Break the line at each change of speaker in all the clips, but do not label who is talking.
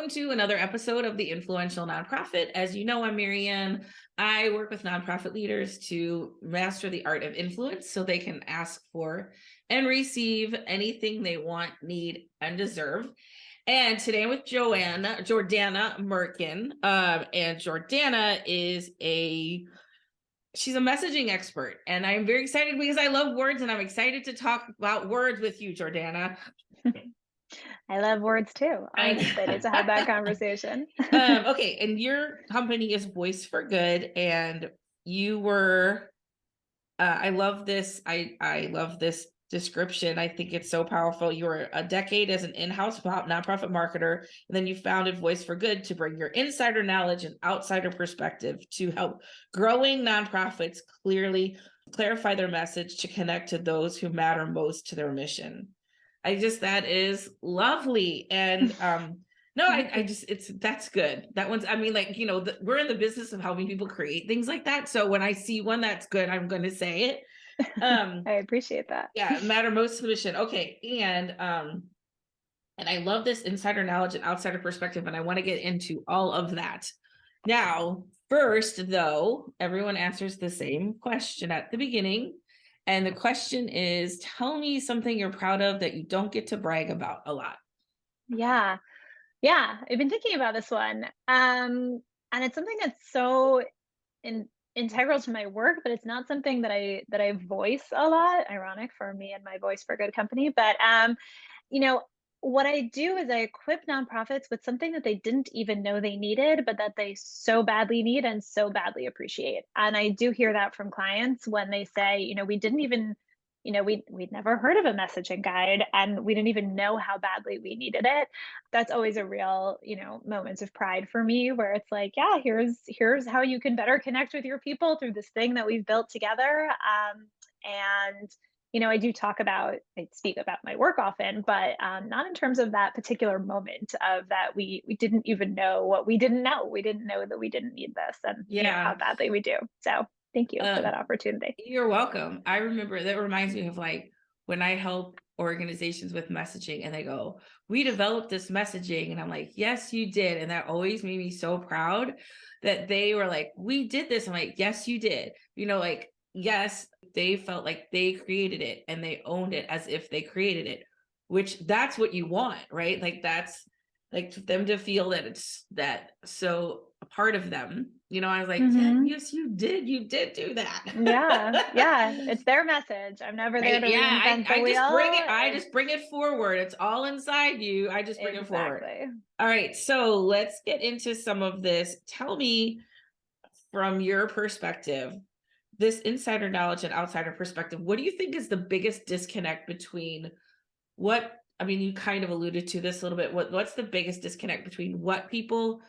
Welcome to another episode of The Influential Nonprofit. As you know, I'm Marianne. I work with nonprofit leaders to master the art of influence so they can ask for and receive anything they want, need, and deserve. And today I'm with Jordana Merkin. And Jordana is she's a messaging expert. And I'm very excited because I love words and I'm excited to talk about words with you, Jordana.
I love words too. I'm excited to have that conversation.
Okay, and your company is Voice for Good, and you were. I love this. I love this description. I think it's so powerful. You were a decade as an in-house nonprofit marketer, and then you founded Voice for Good to bring your insider knowledge and outsider perspective to help growing nonprofits clarify their message to connect to those who matter most to their mission. That is lovely. And no, that's good. That one's, I mean, like, we're in the business of helping people create things like that. So when I see one that's good, I'm going to say it.
I appreciate that.
Yeah, matter most to the mission. Okay. And I love this insider knowledge and outsider perspective. And I want to get into all of that. Now, first, though, everyone answers the same question at the beginning. And the question is, tell me something you're proud of that you don't get to brag about a lot.
Yeah. Yeah. I've been thinking about this one. And it's something that's so integral to my work, but it's not something that I voice a lot. Ironic for me and my Voice for Good company. But you know, what I do is I equip nonprofits with something that they didn't even know they needed, but that they so badly need and so badly appreciate. And I do hear that from clients when they say, we didn't even, we'd never heard of a messaging guide and we didn't even know how badly we needed it. That's always a real, moments of pride for me where it's like, yeah, here's how you can better connect with your people through this thing that we've built together. And I speak about my work often, but not in terms of that particular moment of that we didn't even know what we didn't know. We didn't know that we didn't need this and how
Yeah.
badly we do. So thank you for that opportunity.
You're welcome. I remember that reminds me of like when I help organizations with messaging and they go, we developed this messaging. And I'm like, yes, you did. And that always made me so proud that they were like, we did this. I'm like, yes, you did. Yes, they felt like they created it and they owned it as if they created it, which that's what you want, right? Like that's like them to feel that it's that so a part of them. I was like, yeah,
Mm-hmm.
yes, you did do that.
Yeah, it's their message. I'm never there
Right?
to
Yeah,
reinvent the
I just bring it.
wheel.
I just bring it forward. It's all inside you. I just bring it forward.
Exactly.
All right, so let's get into some of this. Tell me from your perspective, this insider knowledge and outsider perspective, what do you think is the biggest disconnect between I mean, you kind of alluded to this a little bit. What's the biggest disconnect between what people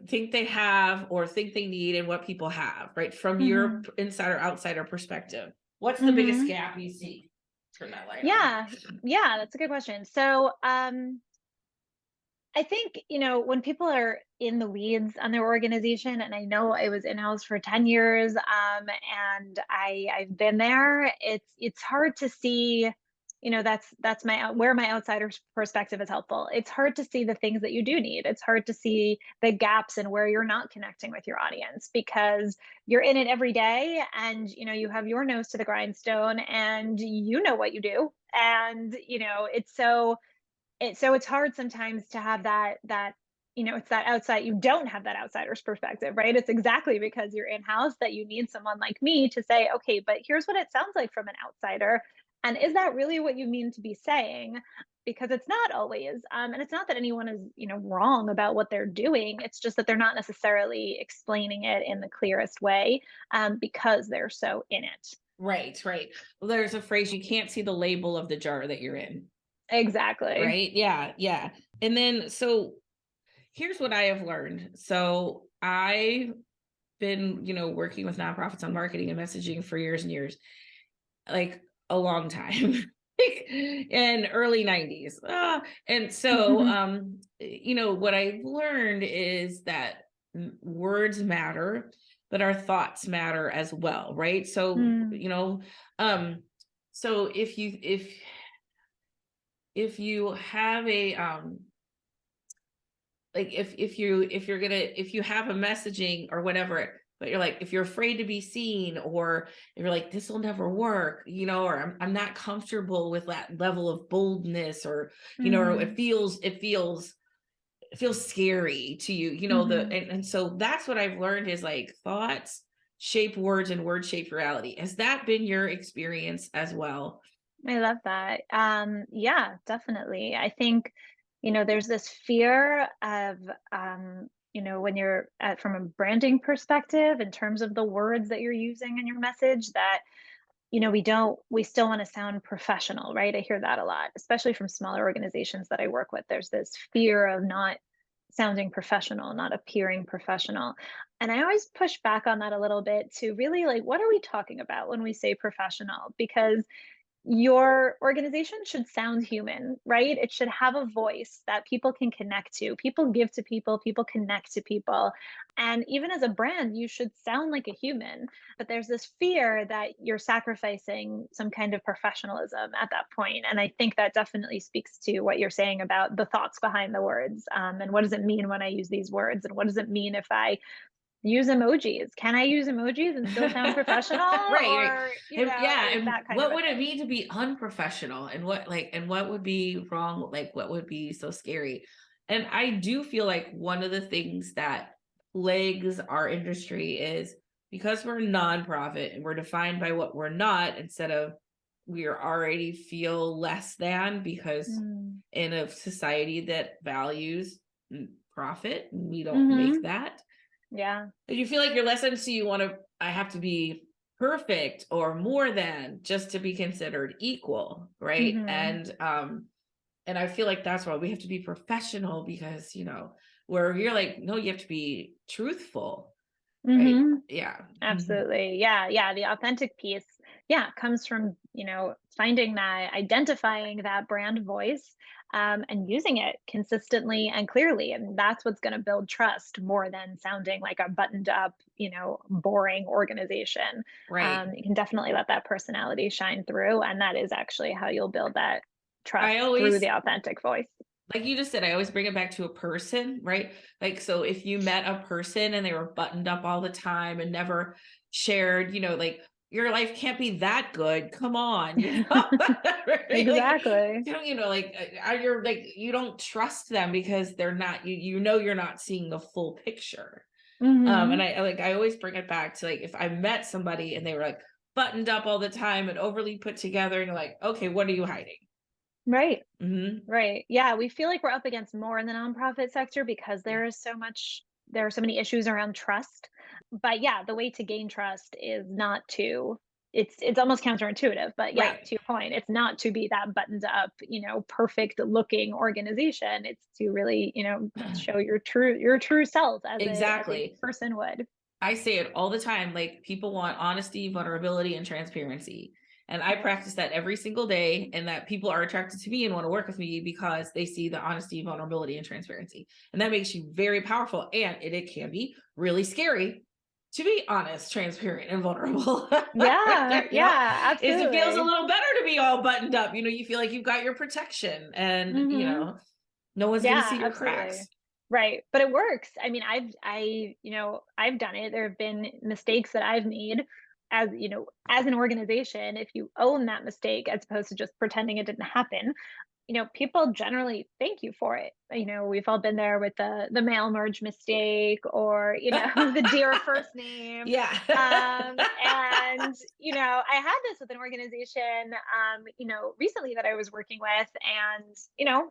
think they have or think they need and what people have, right? From your
Mm-hmm.
insider outsider perspective, what's the biggest
Mm-hmm.
gap you see? Turn that light on.
Yeah, that's a good question. So, I think, when people are in the weeds on their organization, and I know I was in-house for 10 years, and I've been there, it's hard to see, that's where my outsider's perspective is helpful. It's hard to see the things that you do need. It's hard to see the gaps and where you're not connecting with your audience because you're in it every day and you have your nose to the grindstone and you know what you do. And it's hard sometimes to have that it's that outside you don't have that outsider's perspective, right? It's exactly because you're in house that you need someone like me to say, okay, but here's what it sounds like from an outsider, and is that really what you mean to be saying? Because it's not always, and it's not that anyone is wrong about what they're doing. It's just that they're not necessarily explaining it in the clearest way, because they're so in it.
Right. Well, there's a phrase, you can't see the label of the jar that you're in.
Exactly.
Right. Yeah. And then, so here's what I have learned. So I've been, working with nonprofits on marketing and messaging for years and years, like a long time. In early 90s. And so, what I've learned is that words matter, but our thoughts matter as well, right? So,
Mm.
So if you have like if you have a messaging or whatever, but you're like, if you're afraid to be seen, or if you're like, this will never work, or I'm not comfortable with that level of boldness, or or
Mhm.
it feels scary to you,
Mhm.
and so that's what I've learned is like thoughts shape words and words shape reality. Has that been your experience as well?
I love that. Yeah, definitely. I think, there's this fear of, when you're from a branding perspective, in terms of the words that you're using in your message, that, we still want to sound professional, right? I hear that a lot, especially from smaller organizations that I work with. There's this fear of not sounding professional, not appearing professional. And I always push back on that a little bit to really like, what are we talking about when we say professional? Because your organization should sound human, right? It should have a voice that people can connect to. People give to people, people connect to people. And even as a brand, you should sound like a human. But there's this fear that you're sacrificing some kind of professionalism at that point. And I think that definitely speaks to what you're saying about the thoughts behind the words. And what does it mean when I use these words? And what does it mean if I use emojis? Can I use emojis and still sound professional?
Right, right.
Or,
And yeah,
is
and
that kind of
what
a
would it
thing?
mean to be unprofessional, and what would be wrong, like what would be so scary? And I do feel like one of the things that plagues our industry is because we're a nonprofit and we're defined by what we're not, instead of we are already feel less than, because
Mm.
in a society that values profit, we don't make
Mhm.
that.
Yeah.
You feel like you're less than, so I have to be perfect or more than just to be considered equal, right?
Mhm.
And I feel like that's why we have to be professional, because where you're like, no, you have to be truthful, right?
Mhm.
Yeah. Mhm.
Absolutely. Yeah, yeah, the authentic piece, yeah, comes from, finding that, identifying that brand voice, and using it consistently and clearly, and that's what's gonna build trust more than sounding like a buttoned up, boring organization.
Right.
You can definitely let that personality shine through, and that is actually how you'll build that trust
I
through
always,
the authentic voice.
like you just said, I always bring it back to a person, right? Like, so if you met a person and they were buttoned up all the time and never shared, like, your life can't be that good. Come on, right? Like,
Exactly.
like, you're like, you don't trust them because they're not, you're not seeing the full picture. And
Mhm.
I always bring it back to, like, if I met somebody and they were like buttoned up all the time and overly put together, and you're like, okay, what are you hiding?
Right.
Hmm.
Right. Yeah, we feel like we're up against more in the nonprofit sector because there are so many issues around trust. But yeah, the way to gain trust is not to it's almost counterintuitive, but yeah,
Right.
to your point, it's not to be that buttoned up, perfect looking organization. It's to really, show your true self as a
Exactly.
person would.
I say it all the time. Like, people want honesty, vulnerability, and transparency. And I practice that every single day. And that people are attracted to me and want to work with me because they see the honesty, vulnerability, and transparency. And that makes you very powerful. And it can be really scary to be honest, transparent, and vulnerable.
Yeah,
you know,
yeah,
it feels a
absolutely.
little better to be all buttoned up. You feel like you've got your protection, and
Mhm.
no one's going to
Yeah,
see your
absolutely.
cracks.
Right, but it works. I mean, I've done it. There have been mistakes that I've made as an organization. If you own that mistake as opposed to just pretending it didn't happen, people generally thank you for it. We've all been there with the mail merge mistake, or, the dear first name.
Yeah.
And, I had this with an organization, recently that I was working with, and,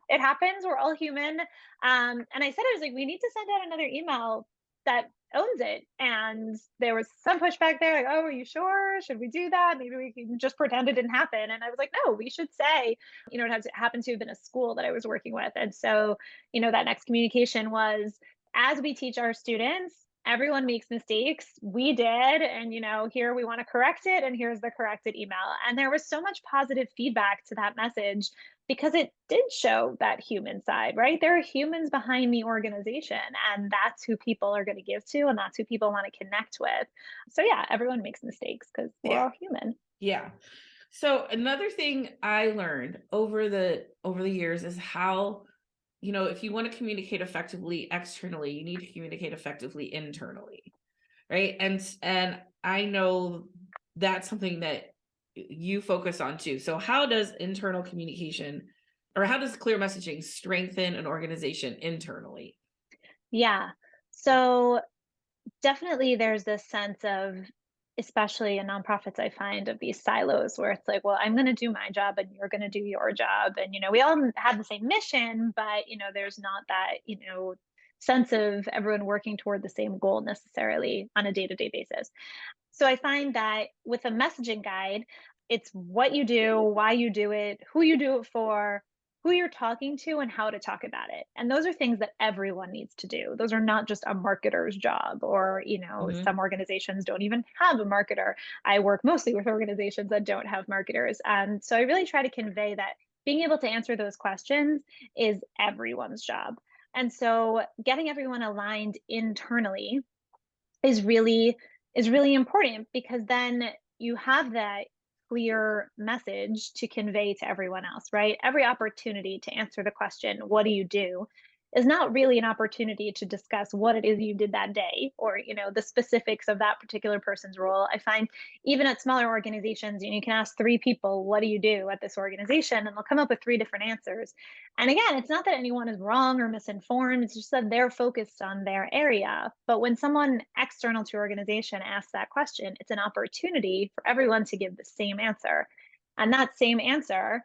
it happens. We're all human. And I said, I was like, we need to send out another email that owns it. And there was some pushback there, like, oh, are you sure? Should we do that? Maybe we can just pretend it didn't happen. And I was like, no, we should say, it has happened to have been a school that I was working with. And so, that next communication was, as we teach our students, everyone makes mistakes. We did. And, here we want to correct it. And here's the corrected email. And there was so much positive feedback to that message because it did show that human side, right? There are humans behind the organization, and that's who people are going to give to, and that's who people want to connect with. So, yeah, everyone makes mistakes because we're
Yeah.
all human.
Yeah. So another thing I learned over the years is how if you want to communicate effectively externally, you need to communicate effectively internally, right? And I know that's something that you focus on too. So how does internal communication, or how does clear messaging strengthen an organization internally?
Yeah. So definitely there's this sense of, especially in nonprofits, I find, of these silos where it's like, well, I'm going to do my job and you're going to do your job. And, we all have the same mission, but, there's not that, sense of everyone working toward the same goal necessarily on a day to day basis. So I find that with a messaging guide, it's what you do, why you do it, who you do it for, who you're talking to, and how to talk about it. And those are things that everyone needs to do. Those are not just a marketer's job, or,
Hmm.
some organizations don't even have a marketer. I work mostly with organizations that don't have marketers. And so I really try to convey that being able to answer those questions is everyone's job. And so getting everyone aligned internally is really is really important, because then you have that clear message to convey to everyone else, right? Every opportunity to answer the question, what do you do, is not really an opportunity to discuss what it is you did that day, or the specifics of that particular person's role. I find even at smaller organizations, you can ask three people, what do you do at this organization, and they'll come up with three different answers. And again, it's not that anyone is wrong or misinformed, it's just that they're focused on their area. But when someone external to your organization asks that question, it's an opportunity for everyone to give the same answer. And that same answer,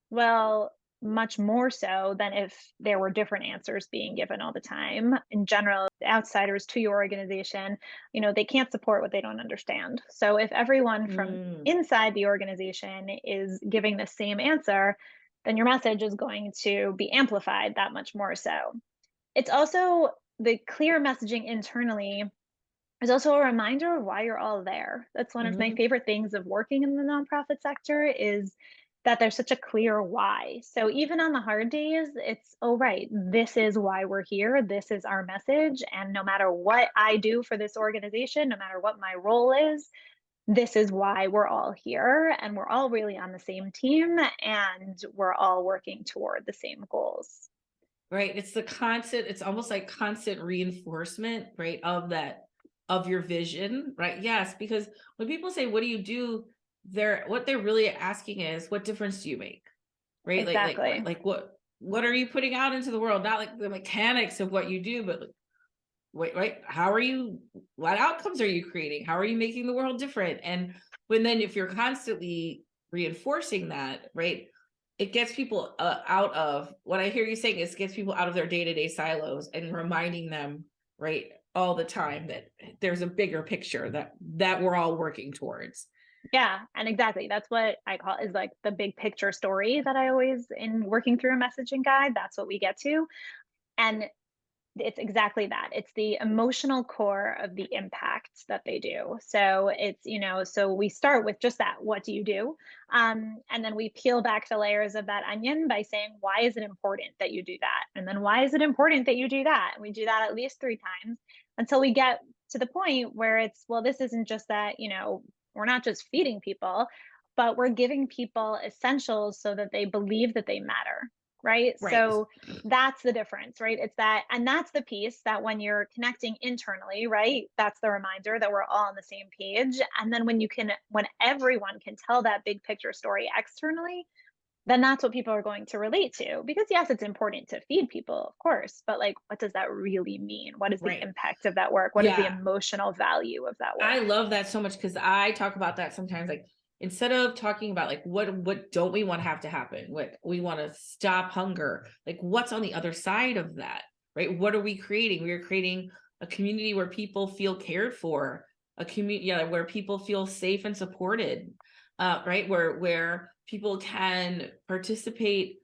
well, much more so than if there were different answers being given all the time. In general, outsiders to your organization, they can't support what they don't understand. So if everyone from
Mm.
inside the organization is giving the same answer, then your message is going to be amplified that much more so. It's also the clear messaging internally is also a reminder of why you're all there. That's one of my
Hmm.
favorite things of working in the nonprofit sector, is that there's such a clear why. So even on the hard days, it's, oh, right, this is why we're here. This is our message. And no matter what I do for this organization, no matter what my role is, this is why we're all here. And we're all really on the same team, and we're all working toward the same goals.
Right. It's almost like constant reinforcement, right, of that, of your vision, right? Yes, because when people say, what do you do? What they're really asking is, what difference do you make? Right?
Exactly.
What are you putting out into the world? Not like the mechanics of what you do, but like, wait, right? What outcomes are you creating? How are you making the world different? And if you're constantly reinforcing that, right, it gets people out of, what I hear you saying is, gets people out of their day-to-day silos and reminding them, right, all the time, that there's a bigger picture that we're all working towards.
Yeah, and exactly. That's what I call is like the big picture story that I always, in working through a messaging guide, that's what we get to. And it's exactly that. It's the emotional core of the impact that they do. So it's, so we start with just that. What do you do? And then we peel back the layers of that onion by saying, why is it important that you do that? And then why is it important that you do that? And we do that at least three times until we get to the point where it's, well, this isn't just that, we're not just feeding people, but we're giving people essentials so that they believe that they matter. Right.
Right.
So that's the difference, right? It's that, and that's the piece that when you're connecting internally, right? That's the reminder that we're all on the same page. And then when everyone can tell that big picture story externally, then that's what people are going to relate to. Because yes, it's important to feed people, of course, but like, what does that really mean? What is the
Right.
impact of that work? What is the
Yeah.
emotional value of that
I
work?
love that so much, because I talk about that sometimes. Like, instead of talking about like what don't we want to have to happen, what we want to stop hunger, like what's on the other side of that, right? What are we creating? We are creating a community where people feel cared for, a community, yeah, where people feel safe and supported, right? Where people can participate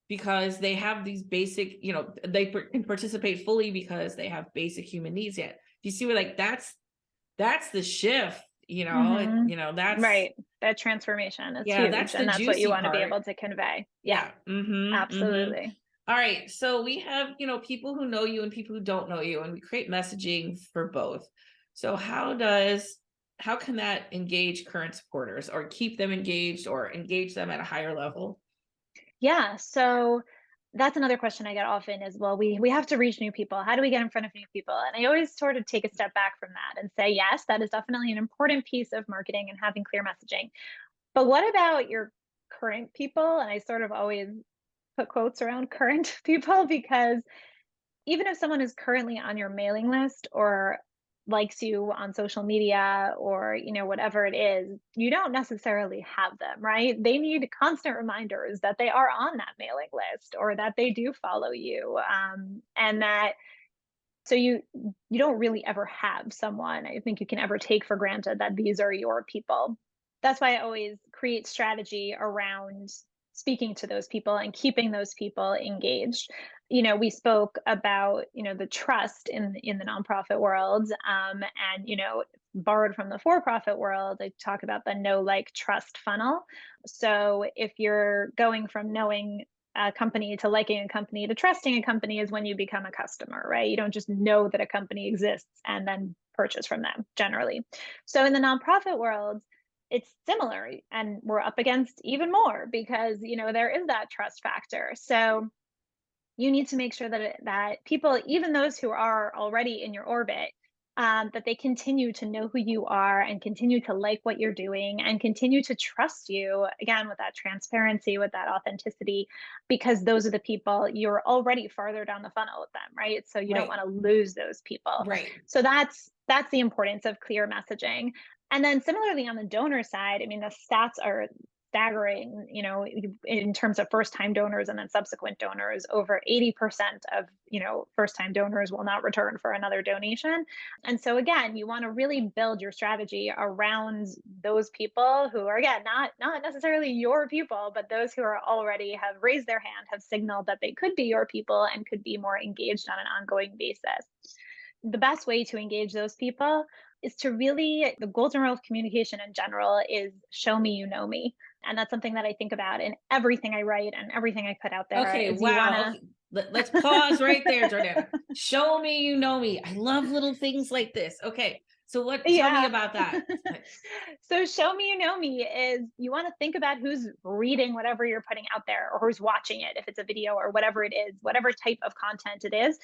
because they have these basic, can participate fully because they have basic human needs. Yet, you see, where like that's the shift,
Hmm.
that's,
Right. That transformation is
yeah, that's
huge.
the
And that's what you
juicy
want to be
part.
able to convey. Yeah,
Yeah. Mm-hmm. Mm-hmm.
absolutely.
All right. So we have, people who know you and people who don't know you, and we create messaging for both. So how can that engage current supporters, or keep them engaged, or engage them at a higher level?
Yeah. So That's another question I get often is, well, we have to reach new people. How do we get in front of new people? And I always sort of take a step back from that and say, yes, that is definitely an important piece of marketing and having clear messaging. But what about your current people? And I sort of always put quotes around current people because even if someone is currently on your mailing list or likes you on social media or whatever it is, you don't necessarily have them, right? They need constant reminders that they are on that mailing list or that they do follow you, and that so you don't really ever have someone I think you can ever take for granted that these are your people. That's why I always create strategy around speaking to those people and keeping those people engaged. We spoke about the trust in the nonprofit world, and borrowed from the for-profit world. I talk about the know, like, trust funnel. So if you're going from knowing a company to liking a company to trusting a company is when you become a customer, right? You don't just know that a company exists and then purchase from them generally. So in the nonprofit world, it's similar, and we're up against even more because there is that trust factor. So you need to make sure that people, even those who are already in your orbit, that they continue to know who you are and continue to like what you're doing and continue to trust you again with that transparency, with that authenticity, because those are the people you're already farther down the funnel with them, right? So you don't
Right.
want to lose those people.
Right.
So that's the importance of clear messaging. And then similarly on the donor side, I mean, the stats are staggering, in terms of first time donors and then subsequent donors. Over 80% of, first time donors will not return for another donation. And so again, you want to really build your strategy around those people who are, again, not necessarily your people, but those who are already have raised their hand, have signaled that they could be your people and could be more engaged on an ongoing basis. The best way to engage those people is to really, the golden rule of communication in general is show me you know me. And that's something that I think about in everything I write and everything I put out there
Okay,
is you want
wow.
to
Okay. Let's pause right there, Jordana. Show me you know me. I love little things like this. Okay. So what tell me
yeah.
about that.
So show me you know me is you want to think about who's reading whatever you're putting out there or who's watching it, if it's a video or whatever it is, whatever type of content it is.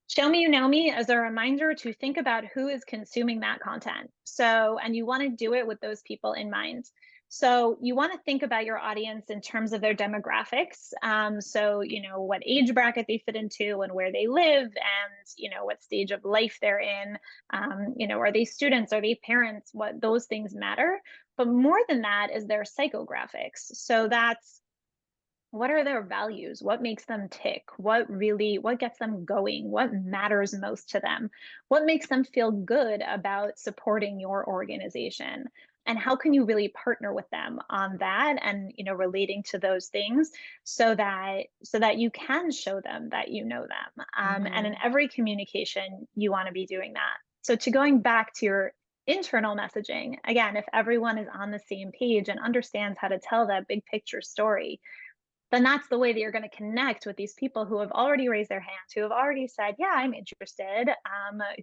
Show me you know me as a reminder to think about who is consuming that content. So, and you want to do it with those people in mind. So, you want to think about your audience in terms of their demographics. So, what age bracket they fit into and where they live and, what stage of life they're in. Are they students? Are they parents? What those things matter. But more than that is their psychographics. So, that's what are their values? What makes them tick? What gets them going? What matters most to them? What makes them feel good about supporting your organization? And how can you really partner with them on that and relating to those things so that you can show them that you know them. And in
Mhm.
every communication, you want to be doing that. So to going back to your internal messaging, again, if everyone is on the same page and understands how to tell that big picture story, then that's the way that you're going to connect with these people who have already raised their hands, who have already said, yeah, I'm interested,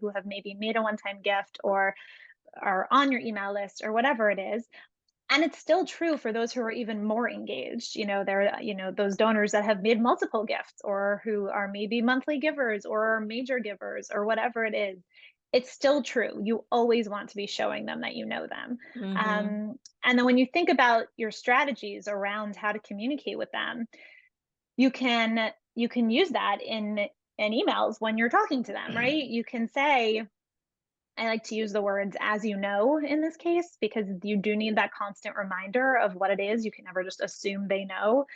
who have maybe made a one-time gift or are on your email list or whatever it is. And it's still true for those who are even more engaged. There are, those donors that have made multiple gifts or who are maybe monthly givers or major givers or whatever it is. It's still true. You always want to be showing them that you know them.
Mhm.
And then when you think about your strategies around how to communicate with them, you can use that in emails when you're talking to them, right? You can say, I like to use the words as you know in this case because you do need that constant reminder of what it is. You can never just assume they know.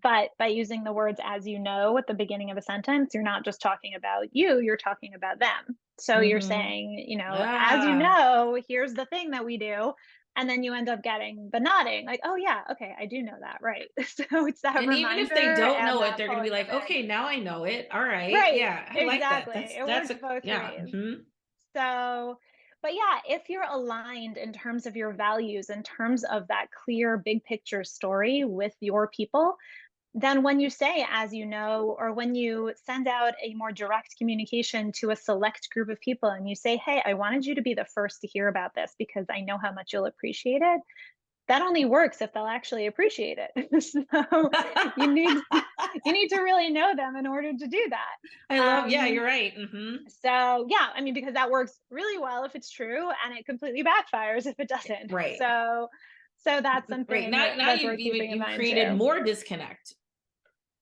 But by using the words as you know at the beginning of a sentence, you're not just talking about you, you're talking about them. So you're
Mhm.
saying, as you
Ah.
know, here's the thing that we do. And then you end up getting the nodding, like, oh, yeah, okay, I do know that. Right. So it's that
And even if they
reminder
don't
and
know it,
that
they're gonna be
pulling them
like,
in.
okay, now I know it. All right.
Right.
Yeah, I like that.
Exactly. It
That's
works
a
both
yeah.
ways.
Mhm.
So, but yeah, if you're aligned in terms of your values, in terms of that clear big picture story with your people, then when you say, as you know, or when you send out a more direct communication to a select group of people and you say, hey, I wanted you to be the first to hear about this because I know how much you'll appreciate it, that only works if they'll actually appreciate it. So you need you need to really know them in order to do that.
I love, yeah, you're right.
So yeah, I mean, because that works really well if it's true, and it completely backfires if it doesn't.
Right.
So that's
Right.
something
Now
that's worth keeping in
you've
mind
created
too.
more disconnect.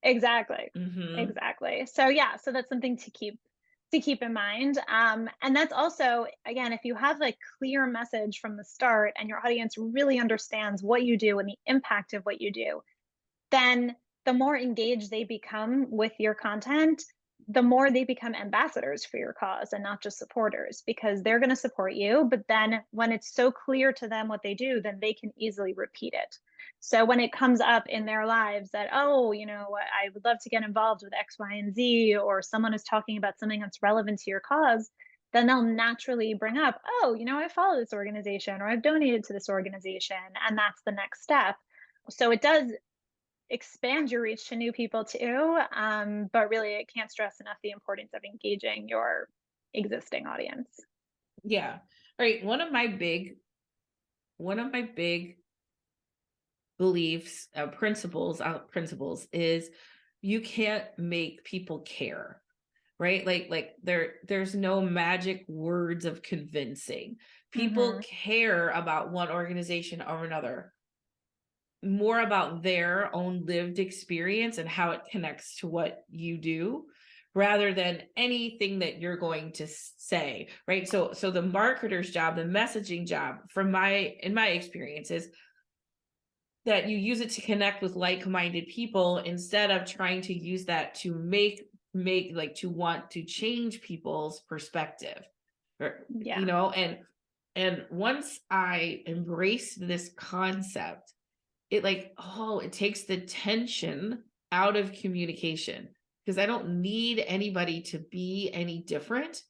Exactly.
Hmm.
Exactly. So yeah, so that's something to keep in mind. And that's also, again, if you have like clear message from the start and your audience really understands what you do and the impact of what you do, then the more engaged they become with your content, the more they become ambassadors for your cause and not just supporters, because they're going to support you. But then when it's so clear to them what they do, then they can easily repeat it. So when it comes up in their lives that, oh, I would love to get involved with X, Y, and Z, or someone is talking about something that's relevant to your cause, then they'll naturally bring up, oh, I follow this organization or I've donated to this organization. And that's the next step. So it does expand your reach to new people too. But really, it can't stress enough the importance of engaging your existing audience.
Yeah. Right. One of my big beliefs, principles is you can't make people care. Right. Like there's no magic words of convincing. People
Hmm.
care about one organization or another more about their own lived experience and how it connects to what you do rather than anything that you're going to say, right? So the marketer's job, the messaging job in my experience is that you use it to connect with like-minded people instead of trying to use that to make like to want to change people's perspective, or
Yeah.
and once I embraced this concept, it like, oh, it takes the tension out of communication because I don't need anybody to be any different,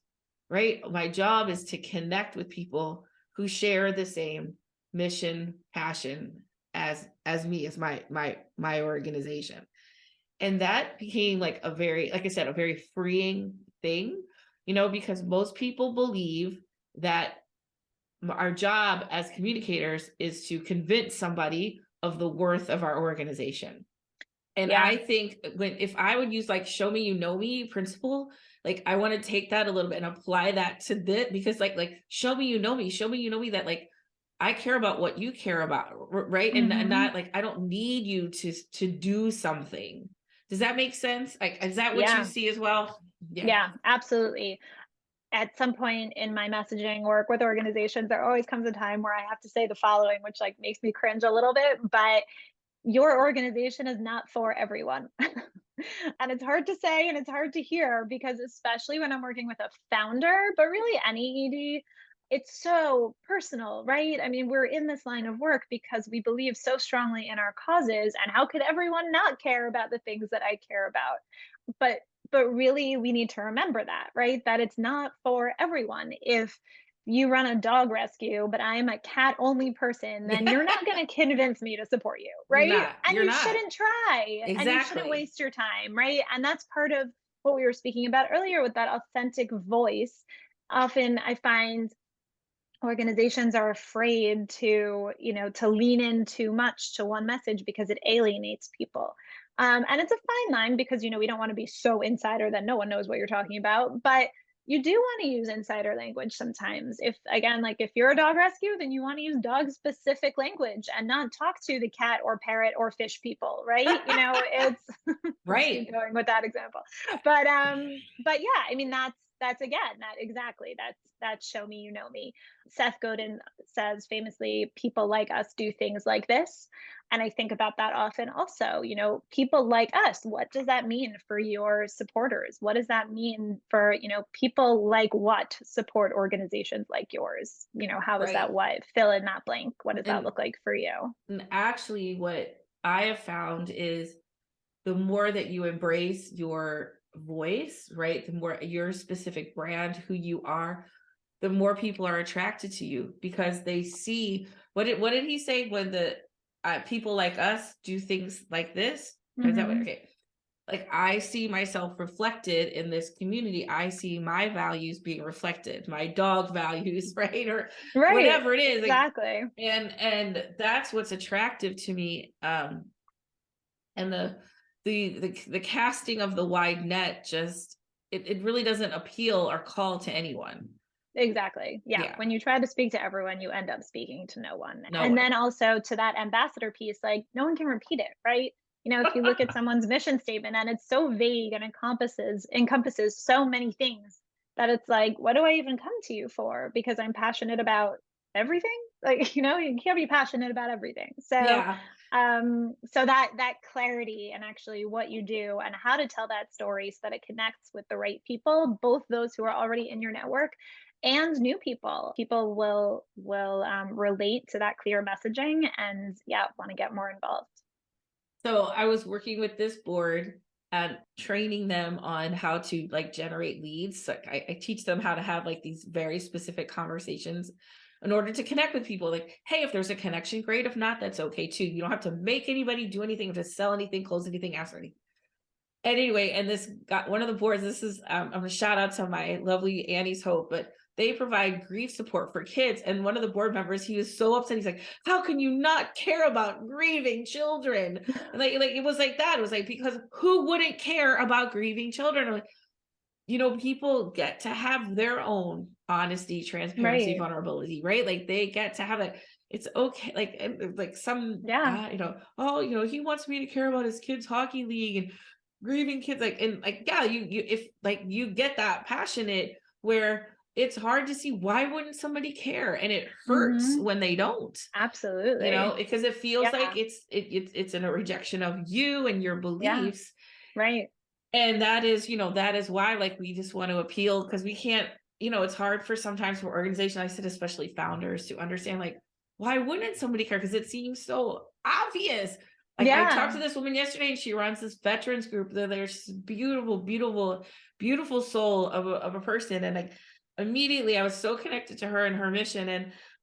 right? My job is to connect with people who share the same mission, passion as me, as my organization. And that became like a very, like I said, a very freeing thing, because most people believe that our job as communicators is to convince somebody of the worth of our organization. And
Yeah.
I think if I would use like show me you know me principle, like I want to take that a little bit and apply that to this, because like show me you know me, that like I care about what you care about, right? And
Hmm.
not like I don't need you to do something. Does that make sense? Like, is that what you
Yeah.
see as well? Yeah.
Yeah. Absolutely. At some point in my messaging work with organizations, there always comes a time where I have to say the following, which like makes me cringe a little bit, but your organization is not for everyone. And it's hard to say and it's hard to hear, because especially when I'm working with a founder, but really any ED, it's so personal, right? I mean, we're in this line of work because we believe so strongly in our causes, and how could everyone not care about the things that I care about? But really we need to remember that, right? That it's not for everyone. If you run a dog rescue, but I'm a cat only person, then
Yeah.
you're not going to convince me to support you,
You're
right?
not.
And
You're
you
not.
shouldn't try, and you shouldn't
Exactly.
waste your time, right? And that's part of what we were speaking about earlier with that authentic voice. Often I find organizations are afraid to to lean in too much to one message because it alienates people. And it's a fine line, because we don't want to be so insider that no one knows what you're talking about, but you do want to use insider language sometimes. If, again, like if you're a dog rescue, then you want to use dog specific language and not talk to the cat or parrot or fish people, right? It's let's keep
Right.
going with that example. But yeah, I mean, that's again, that exactly, that's show me you know me. Seth Godin says famously, people like us do things like this. And I think about that often also, people like us. What does that mean for your supporters? What does that mean for, people like what support organizations like yours? How is that?
Right.
What? Fill in that blank. What does that
And,
look like for you?
and actually, what I have found is the more that you embrace your voice, right? The more your specific brand, who you are, the more people are attracted to you because they see what did he say when the people like us do things like this? Is that what?
Hmm.
Okay. like I see myself reflected in this community. I see my values being reflected, my dog values, right? Or
Right.
whatever it is. Like,
Exactly.
and that's what's attractive to me. And the casting of the wide net just it really doesn't appeal or call to anyone.
Exactly. Yeah.
Yeah,
When you try to speak to everyone, you end up speaking to no one.
no
And
one.
then also to that ambassador piece, like no one can repeat it, right? If you look at someone's mission statement and it's so vague and encompasses so many things that it's like, what do I even come to you for? Because I'm passionate about everything. Like, you can't be passionate about everything. So
Yeah.
so that clarity and actually what you do and how to tell that story so that it connects with the right people, both those who are already in your network and new people will relate to that clear messaging and yeah, want to get more involved.
So I was working with this board and training them on how to like generate leads. Like I teach them how to have like these very specific conversations in order to connect with people. Like, hey, if there's a connection, great. If not, that's okay too. You don't have to make anybody do anything, to sell anything, close anything, ask for anything. Anyway, and this got one of the boards. This is I'm gonna shout out to my lovely Annie's Hope, but they provide grief support for kids. And one of the board members, he was so upset. He's like, "How can you not care about grieving children?" And like it was like that. It was like, because who wouldn't care about grieving children? I'm like, people get to have their own honesty, transparency,
Right.
vulnerability, right? Like they get to have it. It's okay. Like like some
Yeah.
oh, he wants me to care about his kids' hockey league and grieving kids. Like, and like, yeah, you if like you get that passionate where it's hard to see why wouldn't somebody care, and it hurts
Mhm.
when they don't,
Absolutely.
because it feels like
Yeah.
it's in a rejection of you and your
Yeah.
beliefs.
Right.
And that is why, like, we just want to appeal, because we can't, it's hard for sometimes for organizations, I said, especially founders, to understand, like, why wouldn't somebody care? Because it seems so obvious. Like, I talked to
Yeah.
this woman yesterday and she runs this veterans group. There's this beautiful, beautiful, beautiful soul of a person. And like immediately I was so connected to her and her mission.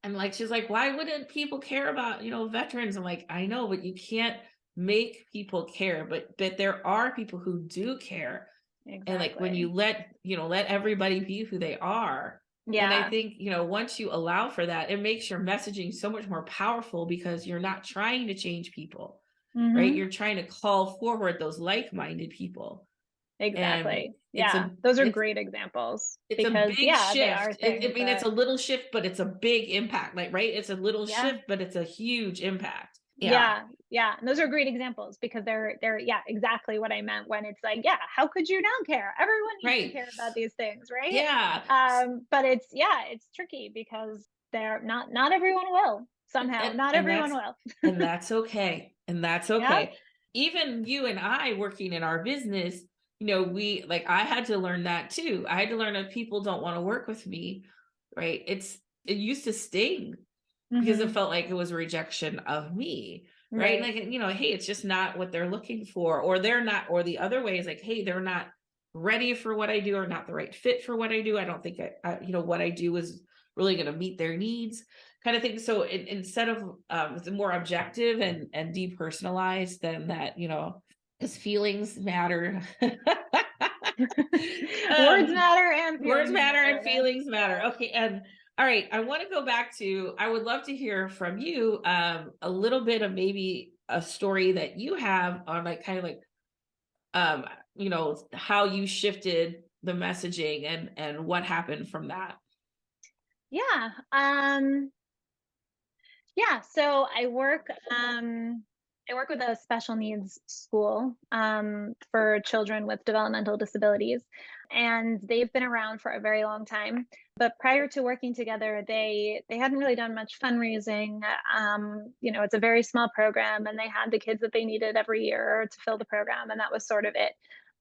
And like she's like, why wouldn't people care about, veterans? I'm like, I know, but you can't make people care, but there are people who do care. And like when
Exactly.
you let everybody be who they are, then I
Yeah.
think, once you allow for that, it makes your messaging so much more powerful, because you're not trying to change people, right?
Mhm.
You're trying to call forward those like-minded people. And
Exactly.
it's
Yeah.
a
Those are
it's
great examples
it's a
because
big
yeah, they are
shift. I
things
mean, it's
that
a little shift, but it's a big impact. Like, right? It's a little
yeah.
shift, but it's a huge impact. Yeah.
Yeah, yeah, and those are great examples because they're yeah, exactly what I meant when it's like, yeah, how could you not care? Everyone needs to
Right.
care about these things, right?
Yeah.
But it's yeah, it's tricky because they're not everyone will somehow.
and
Not
and
everyone
that's
will.
and that's okay, and that's
Yeah.
okay. Even you and I working in our business, we, like, I had to learn that too. I had to learn that people don't want to work with me, right? It used to sting, because it
Mhm.
felt like it was a rejection of me, right?
Right.
Like, hey, it's just not what they're looking for, or they're not, or the other way is like, hey, they're not ready for what I do, or not the right fit for what I do. I don't think what I do is really going to meet their needs, kind of thing. So instead of it's more objective and depersonalized than that, because feelings matter.
Words
um,
matter and
Words
feelings
matter
matter.
and
That's
feelings matter.
yeah.
Okay, and all right, I want to go back to, I would love to hear from you a little bit of maybe a story that you have on, like, kind of like how you shifted the messaging and what happened from that.
Yeah. Yeah, so I work with a special needs school for children with developmental disabilities, and they've been around for a very long time. But prior to working together, they hadn't really done much fundraising. It's a very small program, and they had the kids that they needed every year to fill the program, and that was sort of it.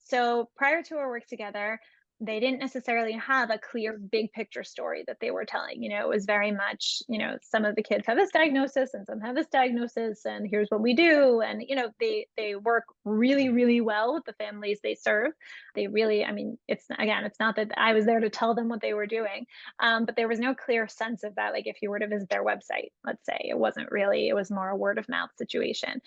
So prior to our work together, they didn't necessarily have a clear big picture story that they were telling. It was very much, some of the kids have this diagnosis and some have this diagnosis and here's what we do. And they work really, really well with the families they serve. They really, I mean, it's not that I was there to tell them what they were doing. But there was no clear sense of that. Like if you were to visit their website, let's say, it was more a word of mouth situation.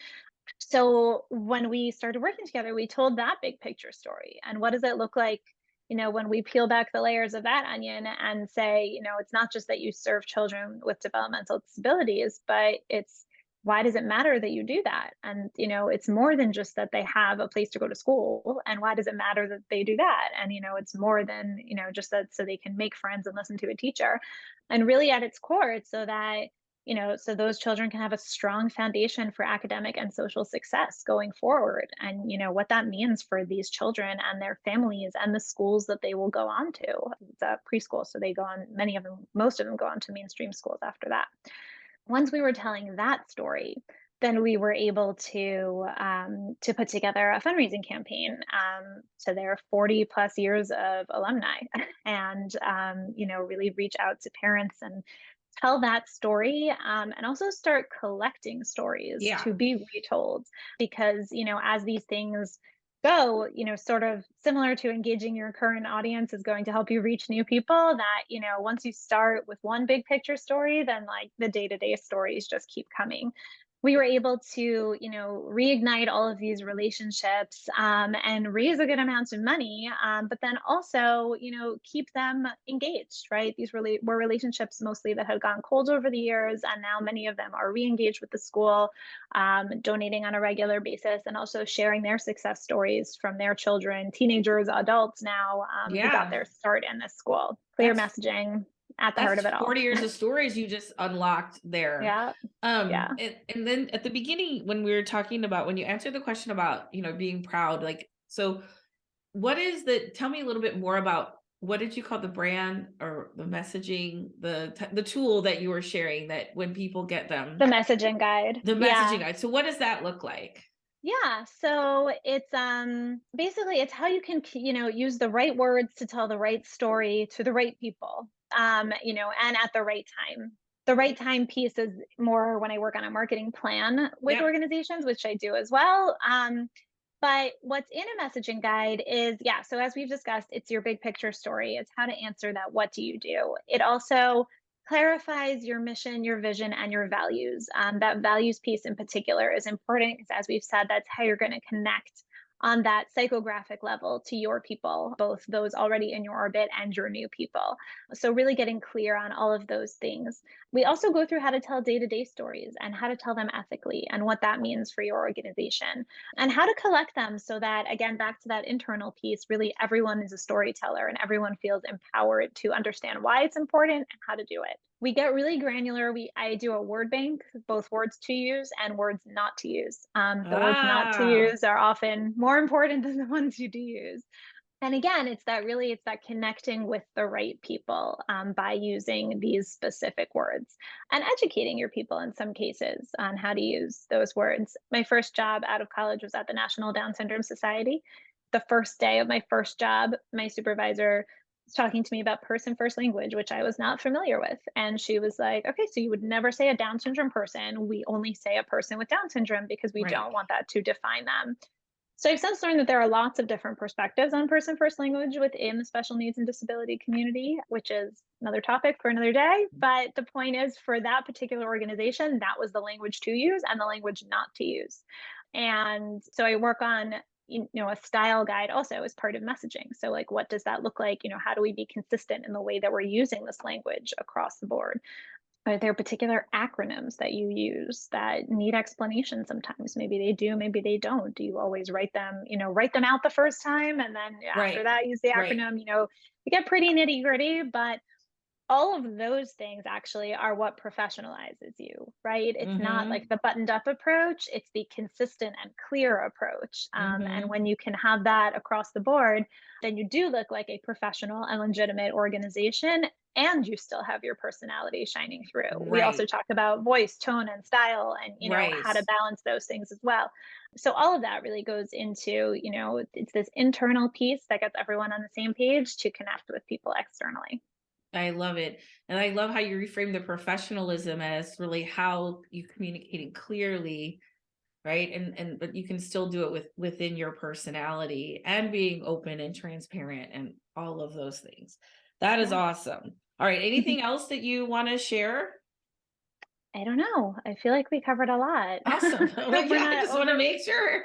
So when we started working together, we told that big picture story. And what does it look like, when we peel back the layers of that onion and say, it's not just that you serve children with developmental disabilities, but it's why does it matter that you do that? And, it's more than just that they have a place to go to school. And why does it matter that they do that? And, it's more than, just that so they can make friends and listen to a teacher. And really at its core, it's so that so those children can have a strong foundation for academic and social success going forward. And, what that means for these children and their families and the schools that they will go on to. It's a preschool. So they go on, many of them, most of them go on to mainstream schools after that. Once we were telling that story, then we were able to put together a fundraising campaign to their 40 plus years of alumni, and really reach out to parents and tell that story, and also start collecting stories
Yeah.
to be retold. Because as these things go, sort of similar to engaging your current audience is going to help you reach new people, that once you start with one big picture story, then like the day-to-day stories just keep coming. We were able to reignite all of these relationships, and raise a good amount of money, but then also keep them engaged, right? These really were relationships mostly that had gone cold over the years, and now many of them are re-engaged with the school, donating on a regular basis, and also sharing their success stories from their children, teenagers, adults now, who got
Yeah.
their start in this school. Clear
That's
messaging at the heart
That's
of it all.
40 years of stories you just unlocked there.
Yeah. Yeah.
And then at the beginning, when we were talking about, when you answered the question about, being proud, like, so what is tell me a little bit more about, what did you call the brand or the messaging, the tool that you were sharing, that when people get
The
them,
messaging guide.
the messaging
Yeah.
guide. So what does that look like?
Yeah, so it's basically it's how you can use the right words to tell the right story to the right people. And at the right time. The right time piece is more when I work on a marketing plan with
Yep.
organizations, which I do as well. But what's in a messaging guide is, yeah, so as we've discussed, it's your big picture story. It's how to answer that what do you do? It also clarifies your mission, your vision, and your values. That values piece in particular is important because, as we've said, that's how you're going to connect on that psychographic level to your people, both those already in your orbit and your new people. So, really getting clear on all of those things. We also go through how to tell day to day stories and how to tell them ethically and what that means for your organization and how to collect them so that, again, back to that internal piece, really everyone is a storyteller and everyone feels empowered to understand why it's important and how to do it. We get really granular. I do a word bank, both words to use and words not to use. The words not to
Ah,
use are often more important than the ones you do use. And again, it's that connecting with the right people, by using these specific words and educating your people in some cases on how to use those words. My first job out of college was at the National Down Syndrome Society. The first day of my first job, my supervisor was talking to me about person first language, which I was not familiar with. And she was like, okay, so you would never say a Down syndrome person. We only say a person with Down syndrome because we
right.
don't want that to define them. So I've since learned that there are lots of different perspectives on person first language within the special needs and disability community, which is another topic for another day. But the point is, for that particular organization, that was the language to use and the language not to use. And so I work on a style guide also as part of messaging. So like, what does that look like? How do we be consistent in the way that we're using this language across the board? Are there particular acronyms that you use that need explanation sometimes? Maybe they do, maybe they don't. Do you always write them out the first time and then after
Right.
that use the
Right.
acronym? You get pretty nitty gritty, but all of those things actually are what professionalizes you, right? It's not like
Mm-hmm.
the buttoned up approach, it's the consistent and clear approach. And
Mm-hmm.
when you can have that across the board, then you do look like a professional and legitimate organization, and you still have your personality shining through. We also
Right.
talk about voice, tone, and style, and
Right.
how to balance those things as well. So all of that really goes into, it's this internal piece that gets everyone on the same page to connect with people externally.
I love it. And I love how you reframe the professionalism as really how you communicating clearly, right? And but you can still do it within your personality and being open and transparent and all of those things. That is
Yeah.
awesome. All right. Anything else that you want to share?
I don't know. I feel like we covered a lot.
Awesome. Well,
Hope we're
yeah, I
not
just want to
over.
make sure.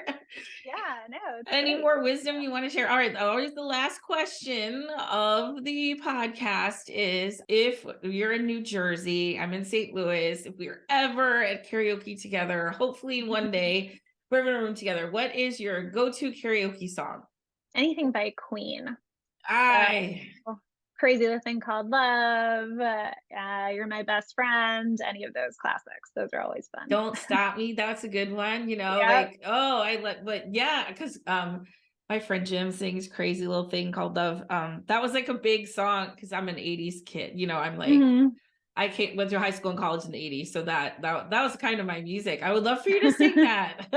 Yeah, no, it's
Any
great.
more
Thank
wisdom you want to share? All right, always the last question of the podcast is, if you're in New Jersey, I'm in St. Louis, if we're ever at karaoke together, hopefully one
you.
day we're in a room together, what is your go-to karaoke song?
Anything by Queen. So,
I
Crazy the Thing Called Love, You're My Best Friend, any of those classics. Those are always fun.
Don't Stop Me. That's a good one.
Yep.
Like, oh, I like, but yeah, because my friend Jim sings Crazy Little Thing Called Love. That was like a big song because I'm an 80s kid. I'm like,
Hmm.
I went through high school and college in the 80s. So that was kind of my music. I would love for you to sing that.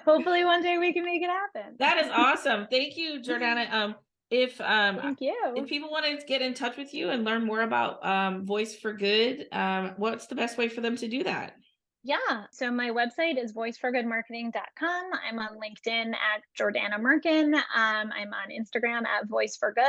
Hopefully one day we can make it happen.
That is awesome. Thank you, Jordana.
Thank
If
you.
people want to get in touch with you and learn more about Voice for Good, what's the best way for them to do that?
Yeah. So my website is voiceforgoodmarketing.com. I'm on LinkedIn at Jordana Merkin. I'm on Instagram at Voice for Good.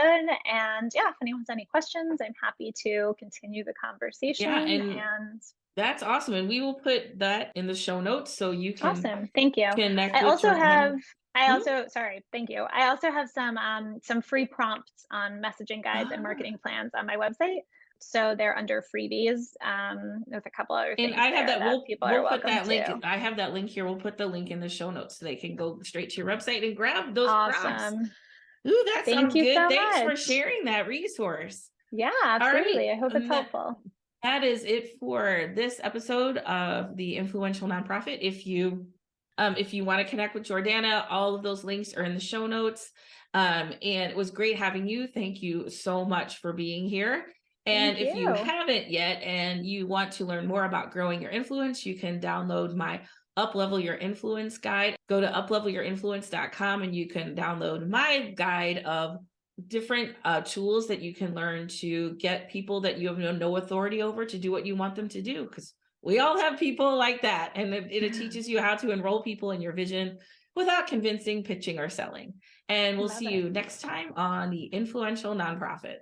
And yeah, if anyone has any questions, I'm happy to continue the
Yeah,
conversation.
and
And
that's awesome. And we will put that in the show notes so you can
awesome. Thank you.
connect
I
with
also
Jordana.
have sorry, thank you. I also have some free prompts on messaging guides and
Ah,
marketing plans on my website. So they're under freebies. There's a couple other
and
things
I have
there
that.
that
We'll
people are
we'll put
welcome
that link.
to.
I have that link here. We'll put the link in the show notes so they can go straight to your website and grab those prompts.
Awesome.
Ooh, that
Thank
sounds
you
good.
so
Thanks for
much.
sharing that resource.
Yeah,
All right.
absolutely. I hope it's
And
helpful.
that is it for this episode of the Influential Nonprofit. If you want to connect with Jordana, all of those links are in the show notes. And it was great having you. Thank you so much for being here. And
Thank
if you
you.
haven't yet and you want to learn more about growing your influence, you can download my Uplevel Your Influence guide. Go to uplevelyourinfluence.com and you can download my guide of different tools that you can learn to get people that you have no authority over to do what you want them to do. Because we all have people like that. And it teaches you how to enroll people in your vision without convincing, pitching, or selling. And we'll
Love
see
it.
you next time on the Influential Nonprofit.